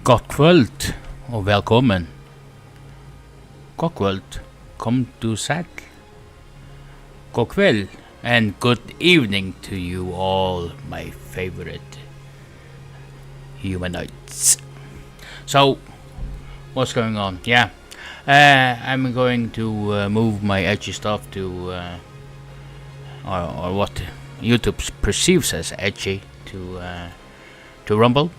God kvöld og velkommen. God kvöld, kom du sæl. God kveld and good evening to you all, my favorite humanoids. So, what's going on? Yeah, I'm going to move my edgy stuff to, or what YouTube perceives as edgy, to Rumble.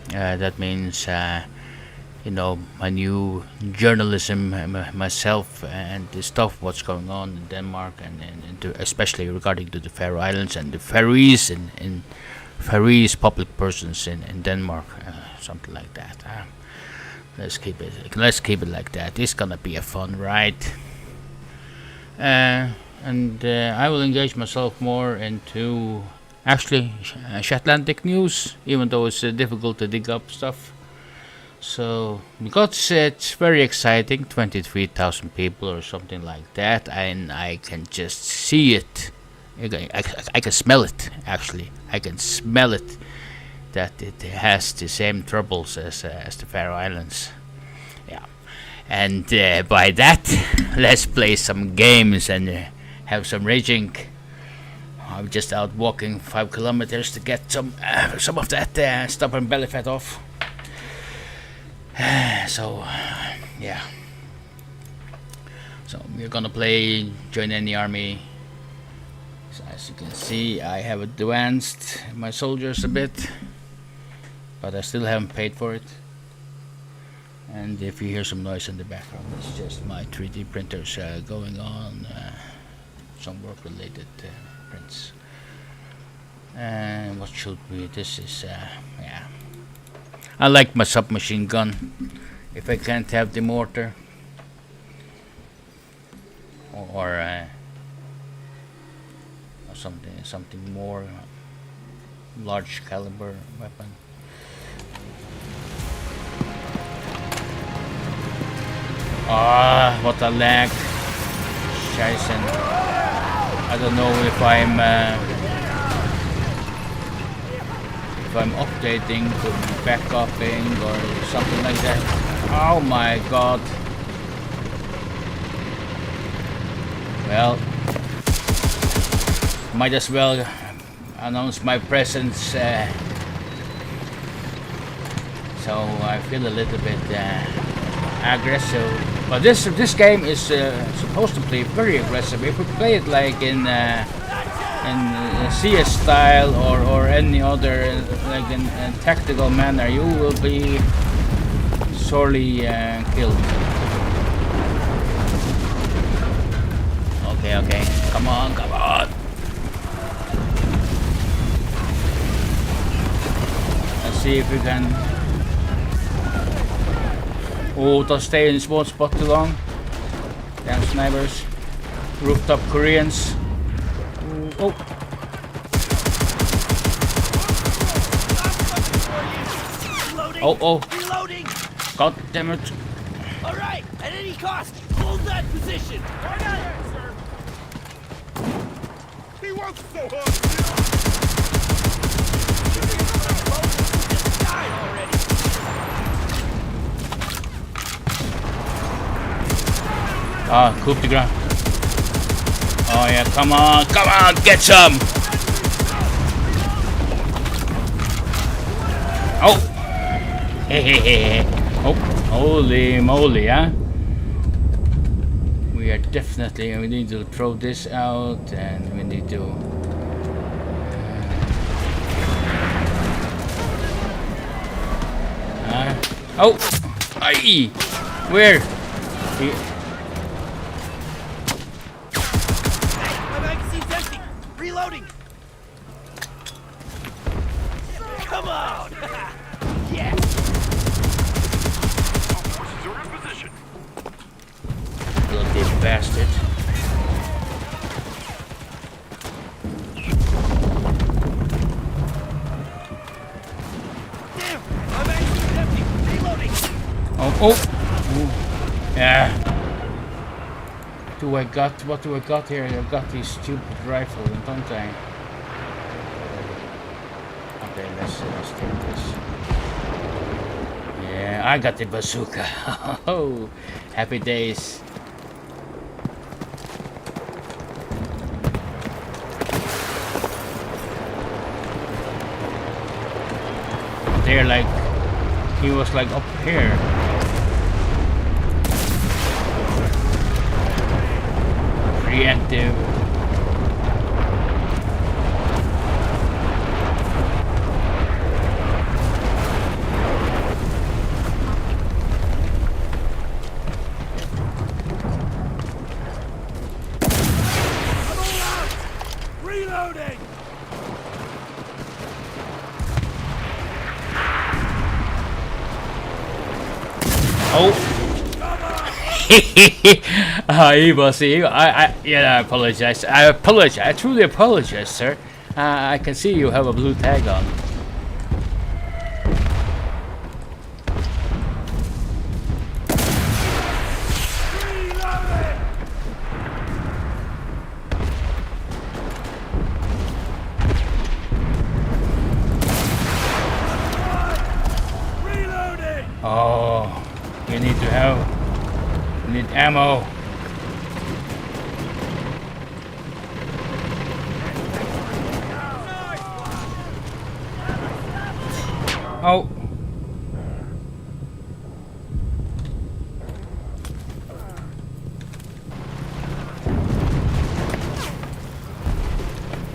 That means, my new journalism, myself, and the stuff what's going on in Denmark, and especially regarding to the Faroe Islands and the Faroese and Faroese public persons in Denmark, something like that. Let's keep it like that. It's gonna be a fun ride, and I will engage myself more into actually Shetlandic news, even though it's difficult to dig up stuff. So, because it's very exciting, 23,000 people or something like that, and I can just see it. I can smell it, actually. I can smell it, that it has the same troubles as the Faroe Islands. Yeah. And by that, let's play some games and have some raging. I'm just out walking 5 kilometers to get some of that stubborn belly fat off. So, yeah. So we're gonna play Join Any Army. So as you can see, I have advanced my soldiers a bit, but I still haven't paid for it. And if you hear some noise in the background, it's just my 3D printers going on, some work-related prints. And what should we? This is yeah. I like my submachine gun. If I can't have the mortar or something more large caliber weapon. Ah, what a lag! Scheißen. I don't know if I'm updating to backupping or something like that. Oh my god. Well, might as well announce my presence, so I feel a little bit aggressive. But this game is supposed to play very aggressive. If we play it like in CS style or any other like in a tactical manner, you will be sorely killed. Okay, come on. Let's see if we can. Oh, don't stay in small spot too long. Damn snipers, rooftop Koreans. Oh. Oh. Reloading. God damn it. All right, at any cost, hold that position. Right on it, sir. He works so hard. Just die already. Coup de grace. Oh yeah, come on, get some! Oh! Hehehe. Oh, holy moly, huh? We need to throw this out, and we need to... oh! Aye! Where? Reloading! Come on! Yeah! Position. Bloody bastard. Damn! My magazine's empty! Reloading! Oh! Yeah. What do I got here? I've got these stupid rifles, don't I? Okay, let's take this. Yeah, I got the bazooka. Oh, happy days. They're like, he was like up here. Preemptive. Reloading! Oh. Evil, see, I apologize. I apologize. I truly apologize, sir. I can see you have a blue tag on. Oh, you need to have. You need ammo. Oh.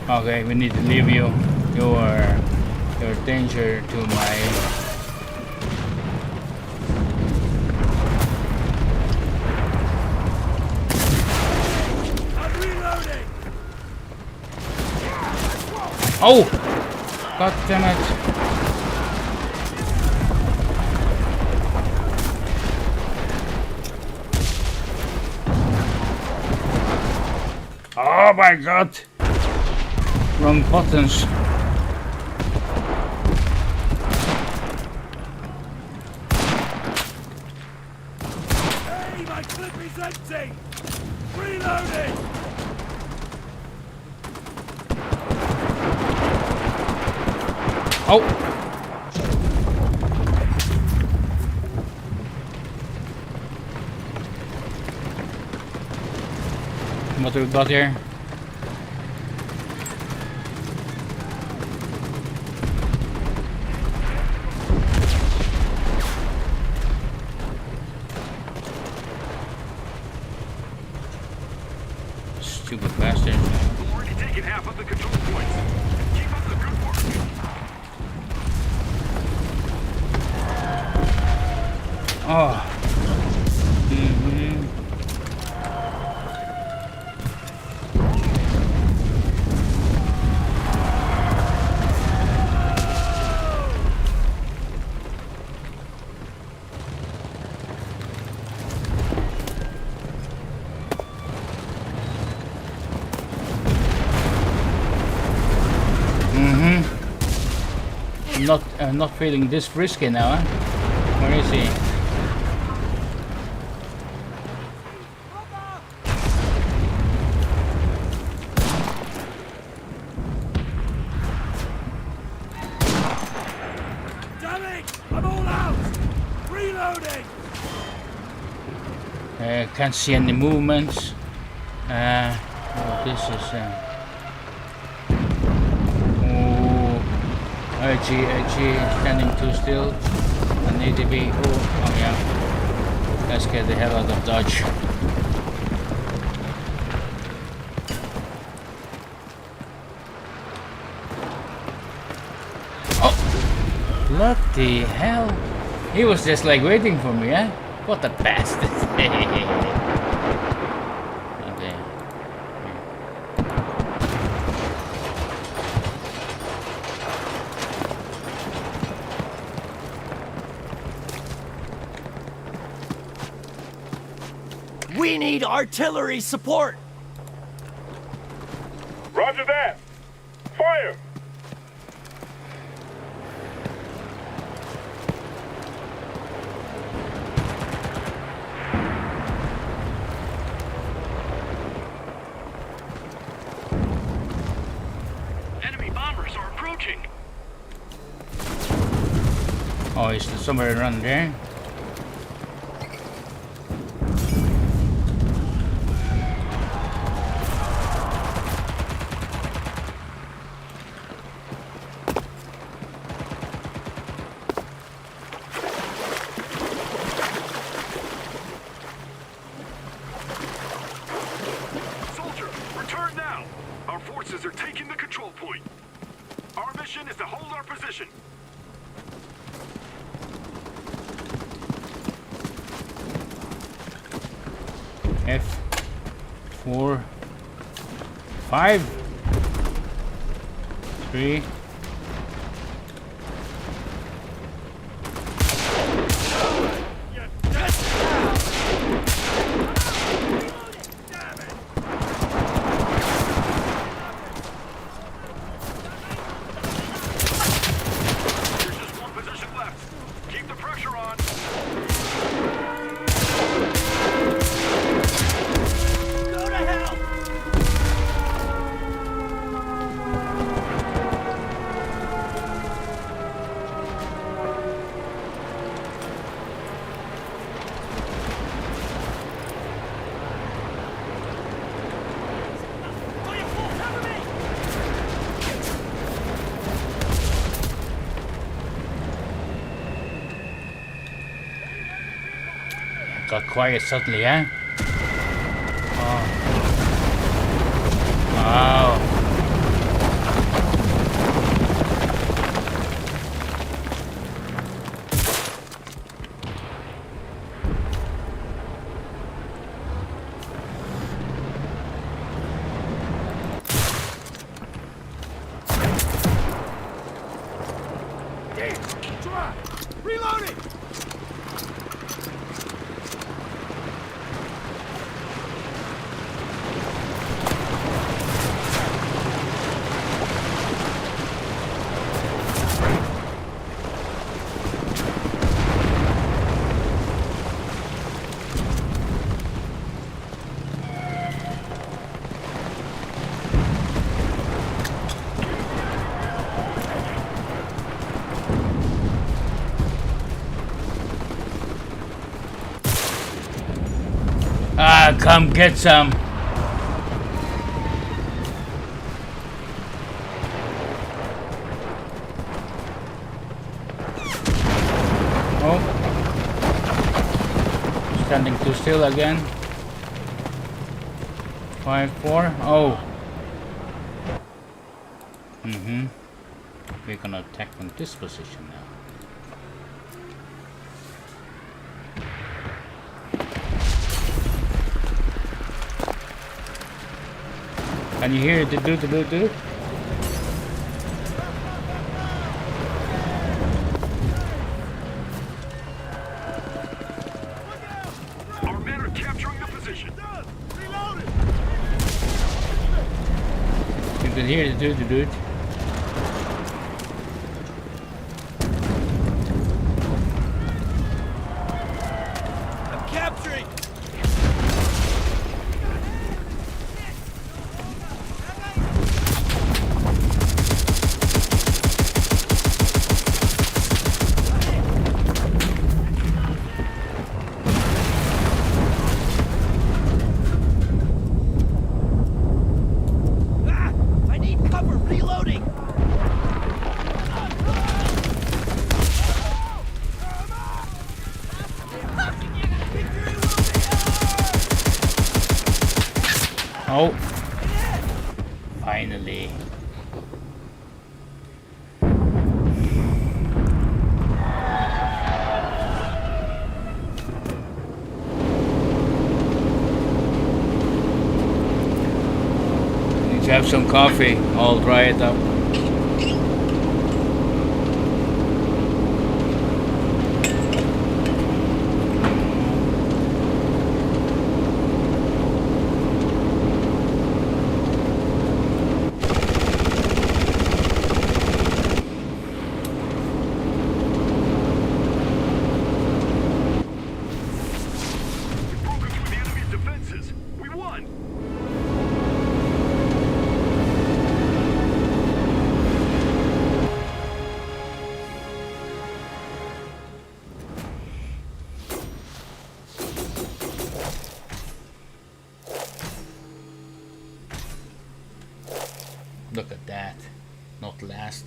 Okay, we need to leave you. Your danger to my. Oh! God damn it. Oh my god! Wrong buttons. Hey, my clip is empty! Reloading! Oh! What do we got here? Stupid bastard. We've already taken half of the control points. Keep up the good work. Oh. I'm not feeling this risky now, huh? Where is he? Damn it! I'm all out! Reloading! Can't see any movements. Oh, this is. IG, standing too still. I need to be. Oh yeah. Let's get the hell out of Dodge. Oh! Bloody hell! He was just like waiting for me, eh? What a bastard! Okay. We need artillery support! Roger that. Fire! Enemy bombers are approaching. Oh, is there somewhere around there? Soldier, return now! Our forces are taking the control point. Our mission is to hold our position. F4 5 3 There's just one position left. Keep the pressure on. Go to hell! Fire full, cover me! got quiet suddenly, eh? Oh. Wow. Drop! Reloading! Ah, come get some. Oh. Standing too still again. 5-4. Oh. We're gonna attack from this position now. Can you hear it? Do? Our men are capturing the position. You can hear it. Do. I'm capturing! Ah! I need cover! Reloading! Victory will be Oh. Finally. Need to have some coffee. I'll dry it up. Broken through the enemy's defenses. We won. look at that. Not last.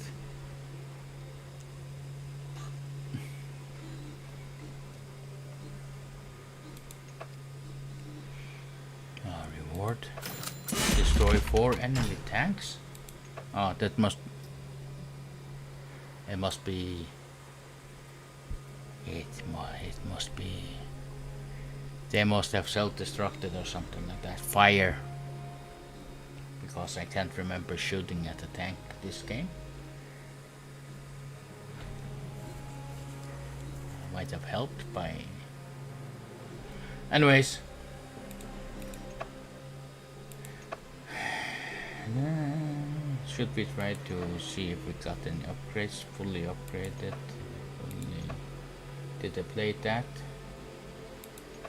Reward. Destroy 4 enemy tanks. Oh, that must. It must be. It must be. They must have self-destructed or something like that. Fire. Because I can't remember shooting at a tank this game. Might have helped by. Anyways. Should we try to see if we got any upgrades? Fully upgraded. Did I play that?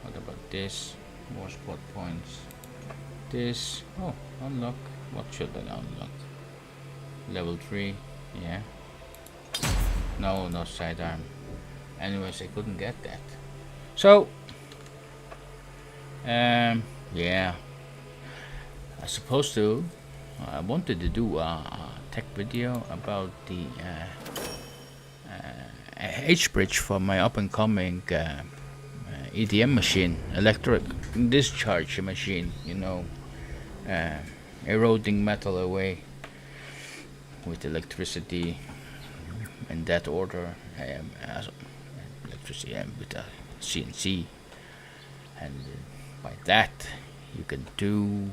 What about this? More spot points. This. Oh, unlock. What should I unlock? Level 3. Yeah. No, no sidearm. Anyways, I couldn't get that. So. Yeah. I supposed to. I wanted to do a tech video about the H-bridge for my up-and-coming EDM machine, electric discharge machine, you know, eroding metal away with electricity in that order, electricity with a CNC, and by that you can do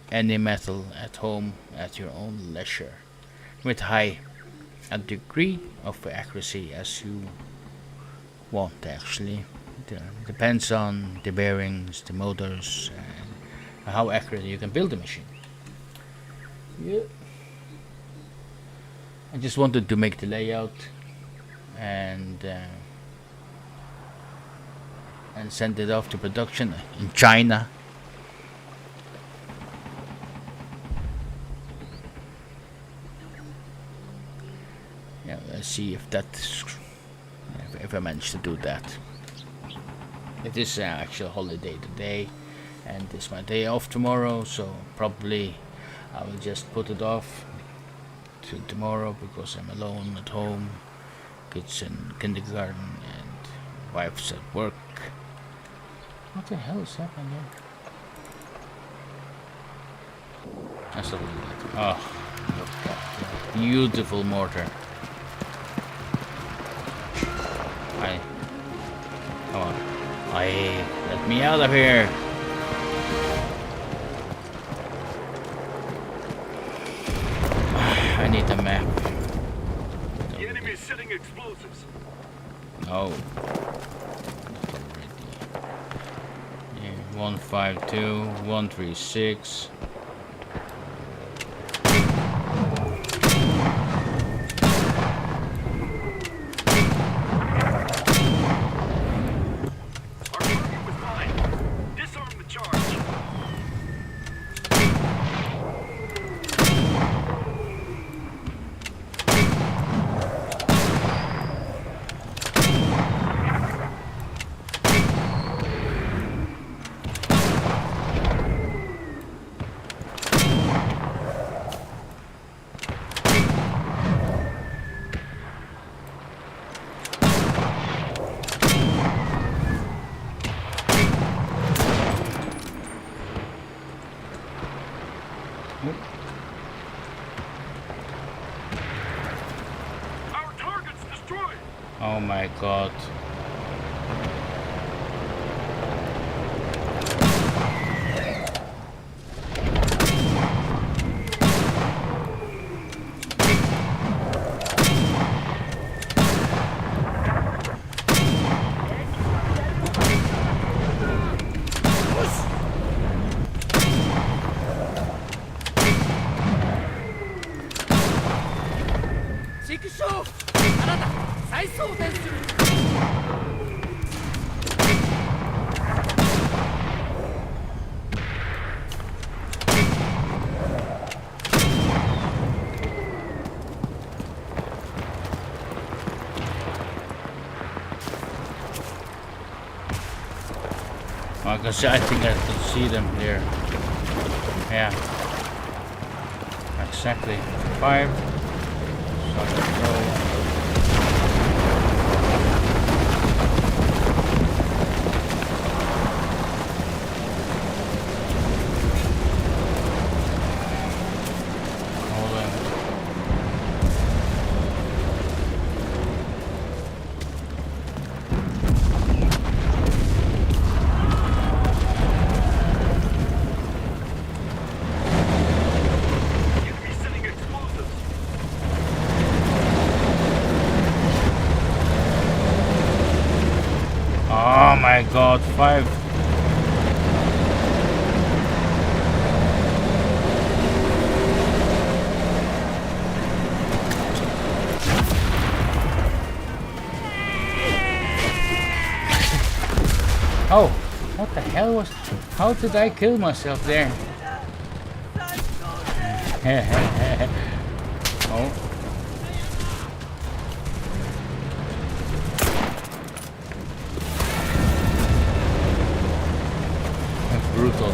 any metal at home at your own leisure with a degree of accuracy as you want. Actually, it depends on the bearings, the motors, and how accurate you can build the machine. Yeah, I just wanted to make the layout and send it off to production in China. Yeah, let's see if if I manage to do that. It is actually a holiday today, and it's my day off tomorrow, so probably I will just put it off to tomorrow because I'm alone at home. Kids in kindergarten and wife's at work. What the hell is happening here? That's a little bit. Oh, look at that beautiful mortar. Come on. Let me out of here. I need a map. The enemy is setting explosives. No. Yeah, 152, 136. Our target's destroyed. Oh my god. I think I could see them there. Yeah. exactly 5. So let's go. Hold on. Enemy setting explosives. Oh my god, 5. Oh, what the hell was... How did I kill myself there? Oh. That's brutal.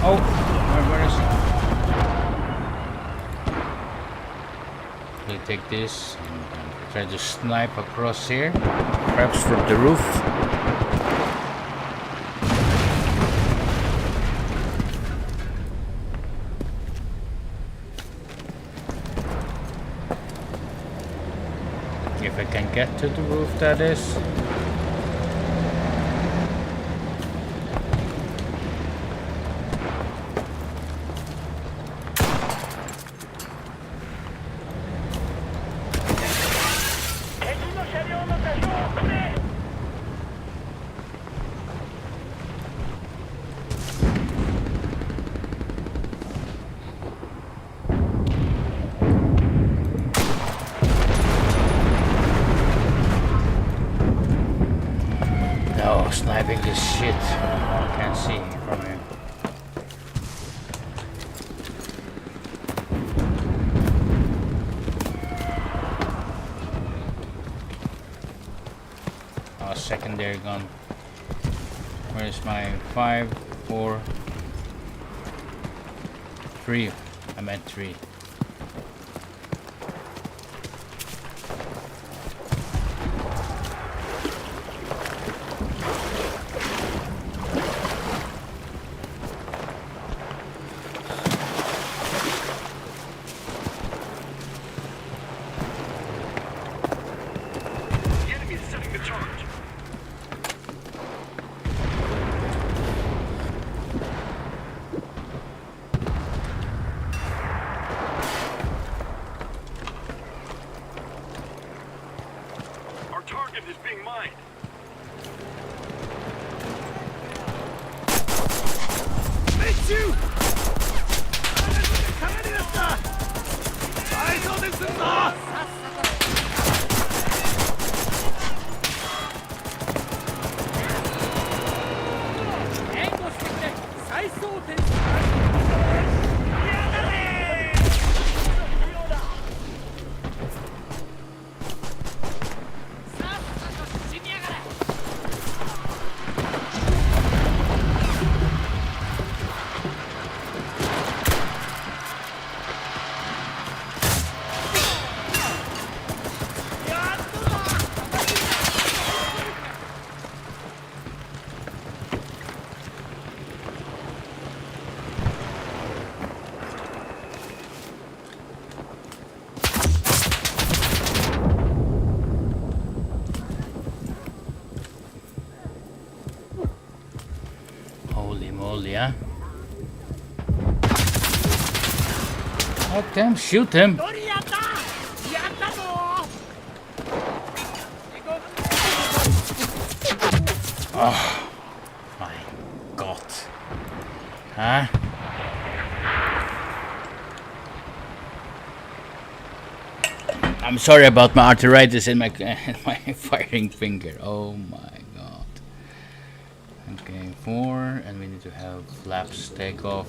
Oh, where is it? We take this and try to snipe across here, perhaps from the roof. If I can get to the roof, that is. No, sniping this shit. I can't see from here. Oh, secondary gun. Where's my 5, 4, 3? I meant 3. The enemy is setting the charge. Our target is being mined. It's you! かなりだった。大丈夫ですぞ。援護してくれ。再装填する。やだねー。さっさと死にやがれ。Holy moly, huh? Oh damn, shoot him! ドリやった。やったぞ。My god. Huh? I'm sorry about my arthritis in my my firing finger. Oh my god. Okay, 4, and we need to have flaps take off.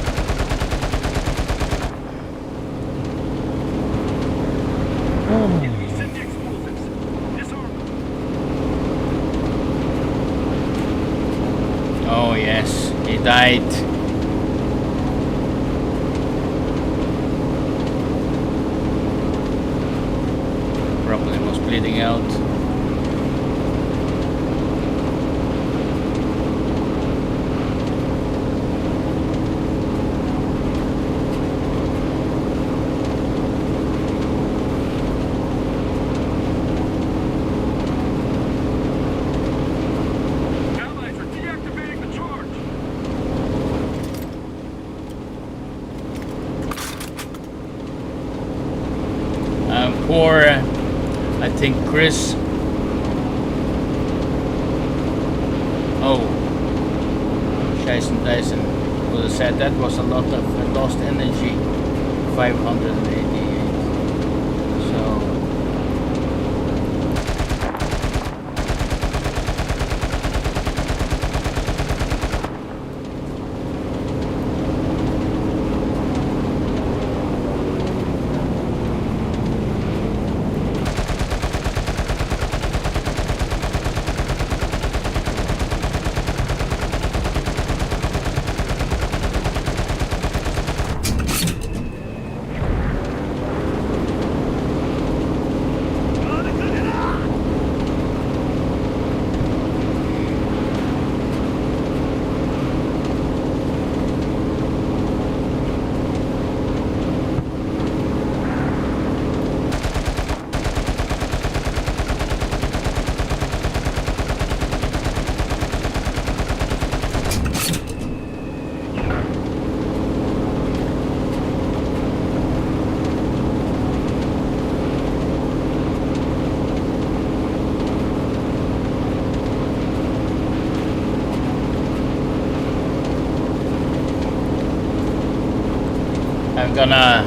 Enemy set the explosives. Disarm them. Oh yes, he died. Probably was bleeding out. Allies are deactivating the charge. Poor, I think Chris. Oh, Scheisen Dyson would have said that was a lot of lost energy. 588. So.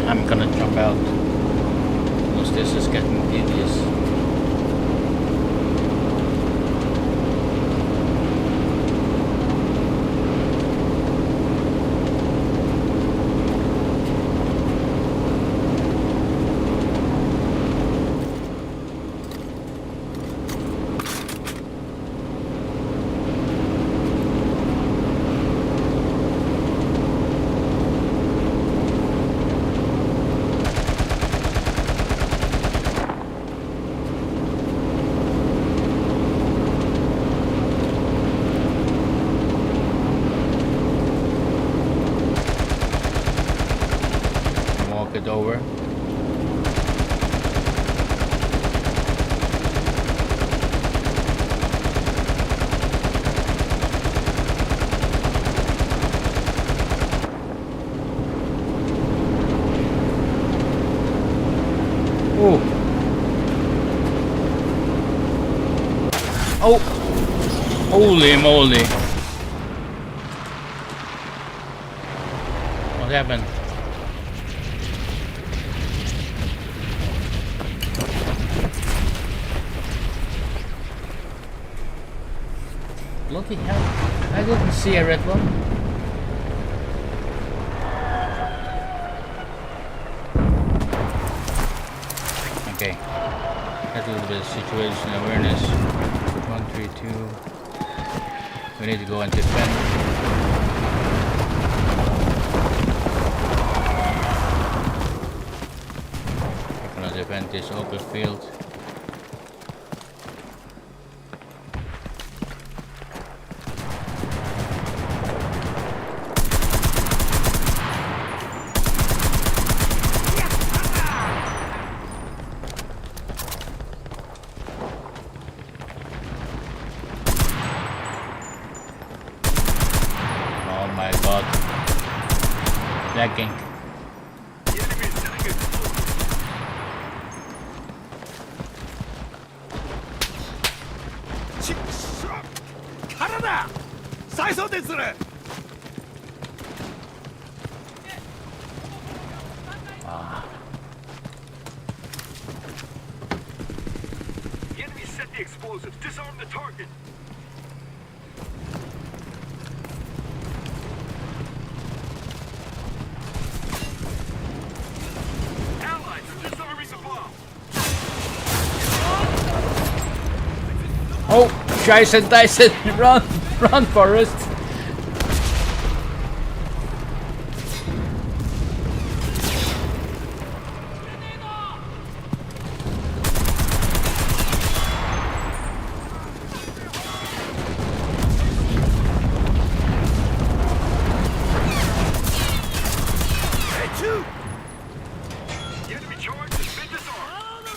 I'm gonna jump out because this is getting tedious. Walk it over. Oh. Oh. Holy moly. What happened? Bloody hell. I didn't see a red one. Okay. Got a little bit of situational awareness. 132. We need to go and defend. We're gonna defend this open field. Oh my god. Lagging. The enemy is setting explosives. ちっしょ体再装填する The enemy set the explosives. Disarm the target. Allies are disarming the bomb. Jason Dyson, run, run, Forrest. The enemy charge has been disarmed.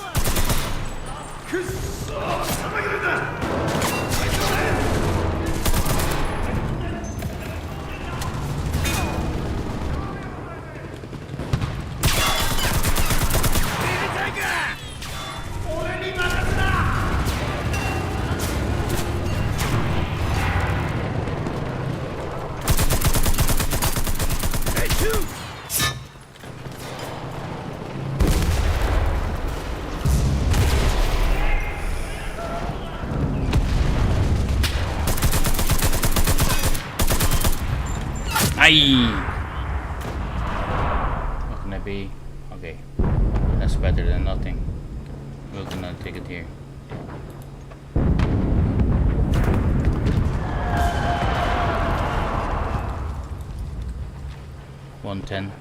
Aye. What can it be? Okay, that's better than nothing. We're gonna take it here. $110.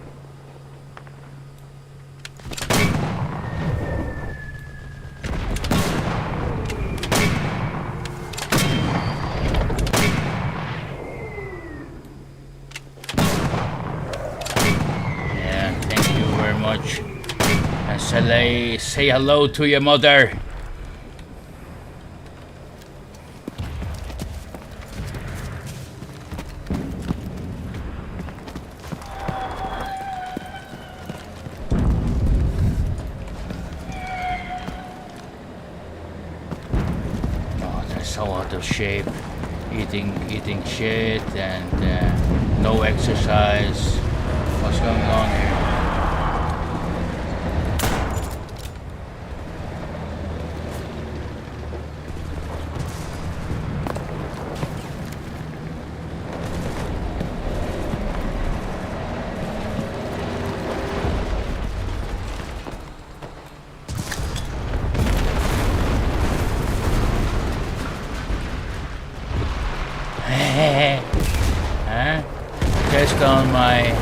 Yeah, thank you very much. And say hello to your mother. Oh, they're so out of shape. Eating shit and no exercise. What's going on here? Huh? Just on my...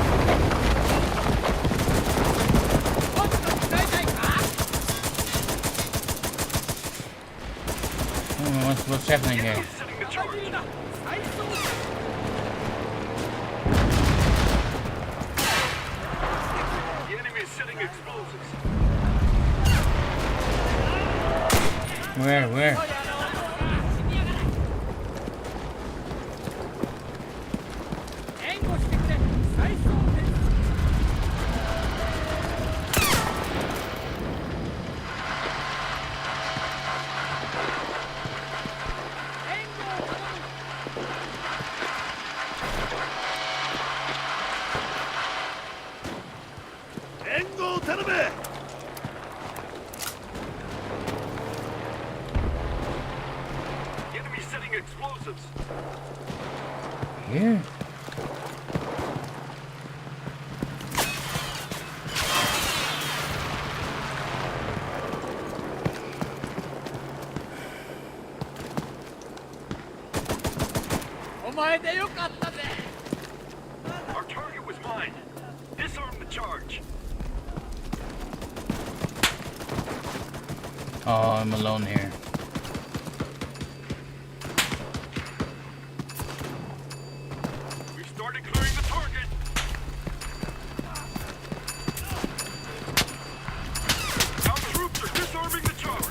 What's happening here? Setting the charge. The enemy is setting explosives. Where? The enemy is setting explosives. Here? Our target was mine. Disarm the charge. Oh, I'm alone here. We've started clearing the target. Our troops are disarming the charge.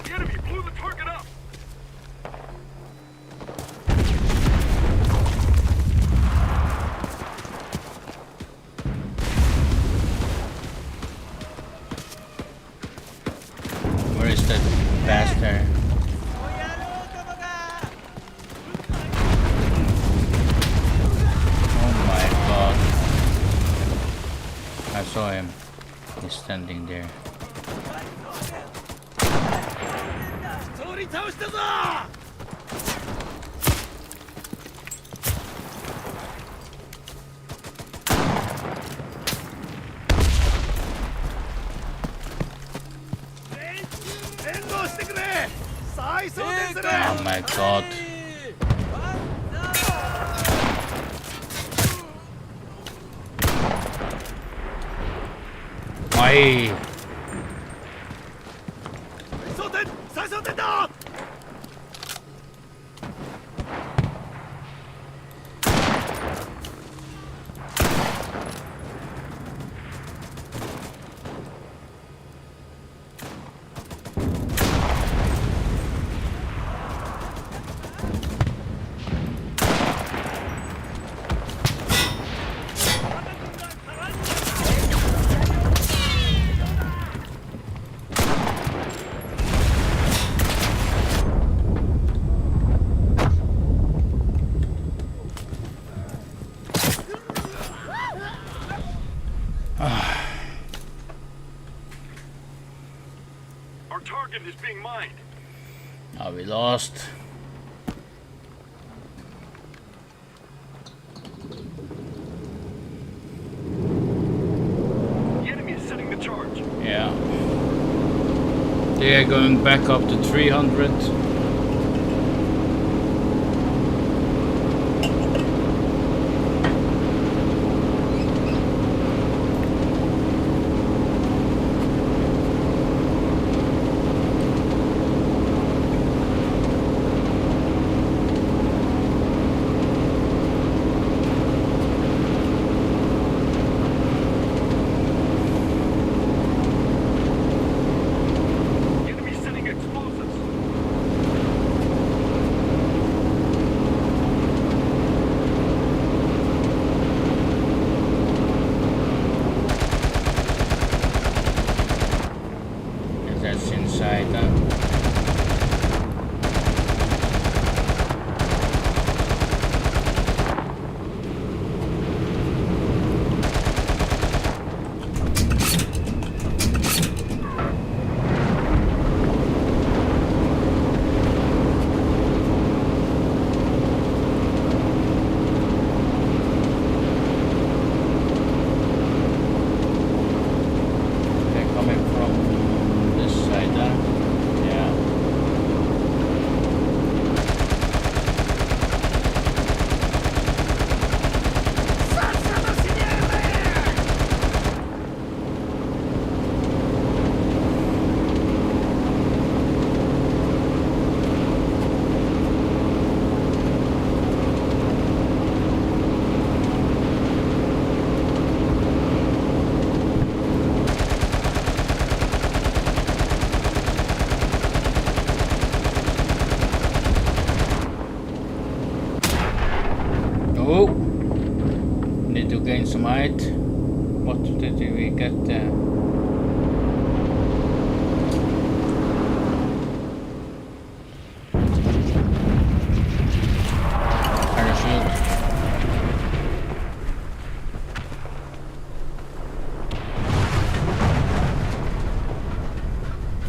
The enemy blew the target up. Where is that bastard? Oh my god. I saw him. He's standing there. り倒したぞ。援護してくれ。再装填する。 Oh my god. Why? 装填、再装填だ。Our target is being mined. Oh, we lost. The enemy is setting the charge. Yeah. They are going back up to 300. The enemy is setting explosives. Yes, that's inside. They're coming from this side. Yeah. Oh, need to gain some height. What did we get there? Parachute.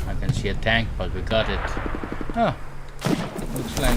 I can see a tank, but we got it. Oh, looks like.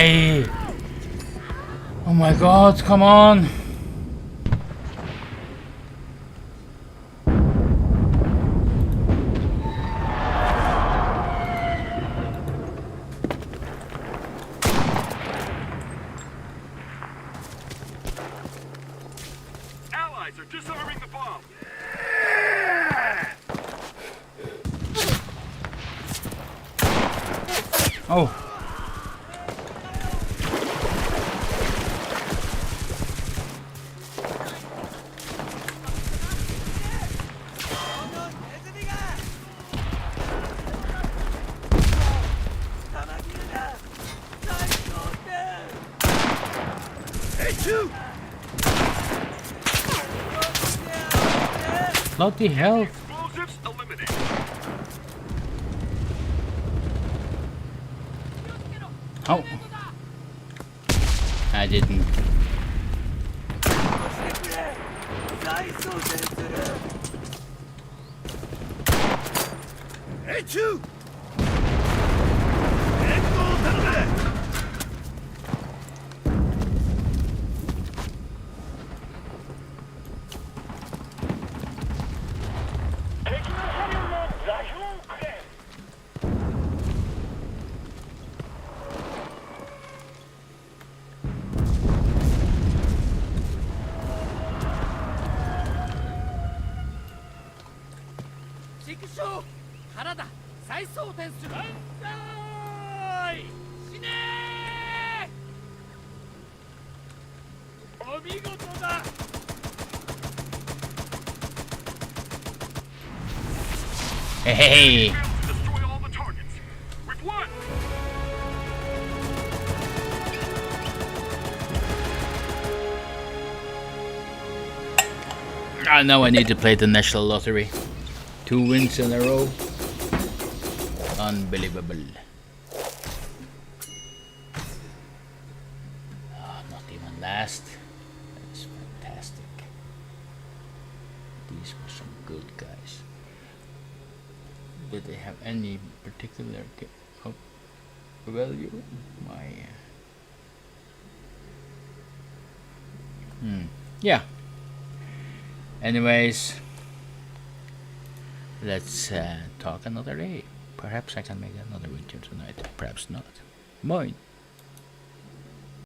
Die! Oh my god, come on! Allies are disarming the bomb. Oh! Bloody hell! Explosives eliminated. Oh! I didn't. Hey! Failed to destroy all the targets. We've won. Now I need to play the national lottery. 2 wins in a row. Unbelievable. Oh, not even last. That's fantastic. These were some good guys. Did they have any particular value? Yeah. Anyways, let's talk another day. Perhaps I can make another video tonight. Perhaps not. Moin.